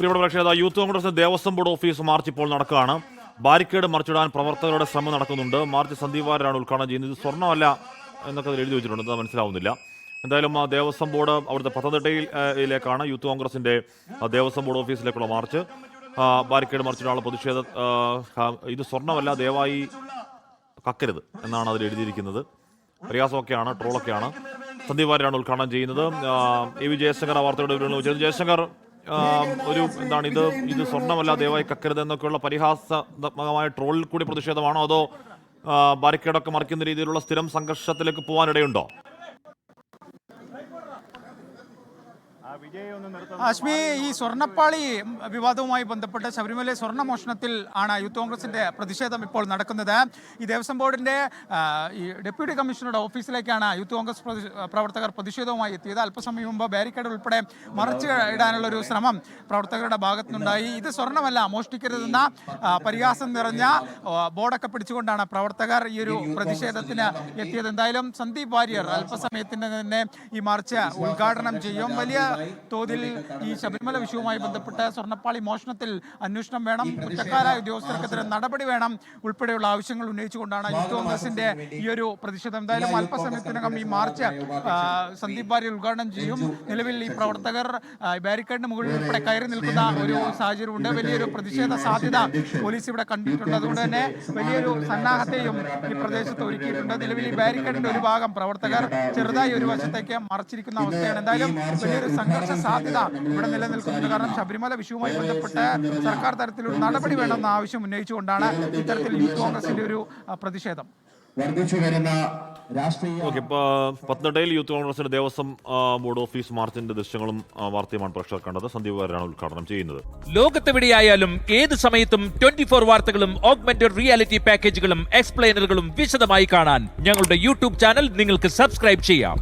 പ്രിയപ്പെട്ട പ്രേക്ഷകർ, youth Congress Devaswom board office March ഇപ്പോൾ നടക്കുകയാണ്. ബാരിക്കേഡ് മറിച്ചിടാൻ പ്രവർത്തകരുടെ ശ്രമം നടക്കുന്നുണ്ട്. മാർച്ച് സന്ദീപ് വാര്യരാണ് ഉദ്ഘാടനം ചെയ്യുന്നത്. ഇത് സ്വർണ്ണമല്ല എന്നൊക്കെ അതിൽ എഴുതി വെച്ചിട്ടുണ്ട്, അത് മനസ്സിലാവുന്നില്ല. എന്തായാലും ദേവസ്വം ബോർഡ് അവിടുത്തെ പത്തനംതിട്ടയിലേക്കാണ് യൂത്ത് കോൺഗ്രസിന്റെ ദേവസ്വം ബോർഡ് ഓഫീസിലേക്കുള്ള മാർച്ച്. ബാരിക്കേഡ് മറിച്ചിടാനുള്ള പ്രതിഷേധം. ഇത് സ്വർണ്ണമല്ല, ദയവായി കക്കരുത് എന്നാണ് അതിൽ എഴുതിയിരിക്കുന്നത്. പ്രയാസമൊക്കെയാണ്, ട്രോളൊക്കെയാണ്. സന്ദീപ് വാര്യരാണ് ഉദ്ഘാടനം ചെയ്യുന്നത്. എ വി ജയശങ്കർ വാർത്തയുടെ വിവരങ്ങൾ ജയശങ്കർ, എന്താണ് ഇത് സ്വർണ്ണമല്ല, ദയവായി കക്കരുത് എന്നൊക്കെയുള്ള പരിഹാസാത്മകമായ ട്രോളിൽ കൂടി പ്രതിഷേധമാണോ, അതോ ബാരിക്കേഡൊക്കെ മറിക്കുന്ന രീതിയിലുള്ള സ്ഥിരം സംഘർഷത്തിലേക്ക് പോകാനിടയുണ്ടോ? ആശ്മി, ഈ സ്വർണ്ണപ്പാളി വിവാദവുമായി ബന്ധപ്പെട്ട് ശബരിമല സ്വർണ്ണമോഷണത്തിൽ ആണ് യൂത്ത് കോൺഗ്രസിന്റെ പ്രതിഷേധം ഇപ്പോൾ നടക്കുന്നത്. ഈ ദേവസ്വം ബോർഡിന്റെ ഈ ഡെപ്യൂട്ടി കമ്മീഷണറുടെ ഓഫീസിലേക്കാണ് യൂത്ത് കോൺഗ്രസ് പ്രവർത്തകർ പ്രതിഷേധവുമായി എത്തിയത്. അല്പസമയം മുമ്പ് ബാരിക്കേഡ് ഉൾപ്പെടെ മറിച്ച് ഇടാനുള്ളൊരു ശ്രമം പ്രവർത്തകരുടെ ഭാഗത്തുനിന്നുണ്ടായി. ഇത് സ്വർണ്ണമല്ല, മോഷ്ടിക്കരുതെന്ന പരിഹാസം നിറഞ്ഞ ബോർഡൊക്കെ പിടിച്ചുകൊണ്ടാണ് പ്രവർത്തകർ ഈ ഒരു പ്രതിഷേധത്തിന് എത്തിയത്. എന്തായാലും സന്ദീപ് വാര്യർ അല്പസമയത്തിന് തന്നെ ഈ മാർച്ച് ഉദ്ഘാടനം ചെയ്യും. വലിയ തോതിൽ ഈ ശബരിമല വിഷയവുമായി ബന്ധപ്പെട്ട് സ്വർണ്ണപ്പാളി മോഷണത്തിൽ അന്വേഷണം വേണം, കുറ്റക്കാരായ ഉദ്യോഗസ്ഥർക്കെതിരെ നടപടി വേണം ഉൾപ്പെടെയുള്ള ആവശ്യങ്ങൾ ഉന്നയിച്ചുകൊണ്ടാണ് യൂത്ത് കോൺഗ്രസിന്റെ ഈ ഒരു പ്രതിഷേധം. എന്തായാലും അല്പസമയത്തിനകം ഈ മാർച്ച് സന്ദീപ് വാര്യർ ഉദ്ഘാടനം ചെയ്യും. നിലവിൽ ഈ പ്രവർത്തകർ ബാരിക്കേഡിന് മുകളിൽ ഉൾപ്പെടെ കയറി നിൽക്കുന്ന ഒരു സാഹചര്യമുണ്ട്. വലിയൊരു പ്രതിഷേധ സാധ്യത പോലീസ് ഇവിടെ കണ്ടിട്ടുണ്ട്. അതുകൊണ്ട് തന്നെ വലിയൊരു സന്നാഹത്തെയും ഈ പ്രദേശത്ത് ഒരുക്കിയിട്ടുണ്ട്. നിലവിൽ ഈ ബാരിക്കേഡിന്റെ ഒരു ഭാഗം പ്രവർത്തകർ ചെറുതായി ഒരു വശത്തേക്ക് മറച്ചിരിക്കുന്ന അവസ്ഥയാണ്. എന്തായാലും വലിയൊരു സംഘർഷ സാധ്യത ഇവിടെ നിലനിൽക്കുന്നുണ്ട്. കാരണം ശബരിമല വിഷയവുമായി ബന്ധപ്പെട്ട് സർക്കാർ തലത്തിലൊരു നടപടി വേണമെന്ന ആവശ്യം ഉന്നയിച്ചുകൊണ്ടാണ് ഇത്തരത്തിൽ യൂത്ത് കോൺഗ്രസിന്റെ ഒരു പ്രതിഷേധം. പത്തനംതിട്ടയിൽ യൂത്ത് കോൺഗ്രസിന്റെ ദേവസ്വം ബോർഡ് ഓഫീസ് മാർച്ചിന്റെ ദൃശ്യങ്ങളും വാർത്തയുമാണ് പ്രേക്ഷകർ കണ്ടത്. സന്ദീപ് വാര്യരാണ് ഉദ്ഘാടനം ചെയ്യുന്നത്. ലോകത്തെവിടെയായാലും ഏത് സമയത്തും 24 വാർത്തകളും ഓഗ്മെന്റഡ് റിയാലിറ്റി പാക്കേജുകളും എക്സ്പ്ലെയിനറുകളും വിശദമായി കാണാൻ ഞങ്ങളുടെ യൂട്യൂബ് ചാനൽ നിങ്ങൾക്ക് സബ്സ്ക്രൈബ് ചെയ്യാം.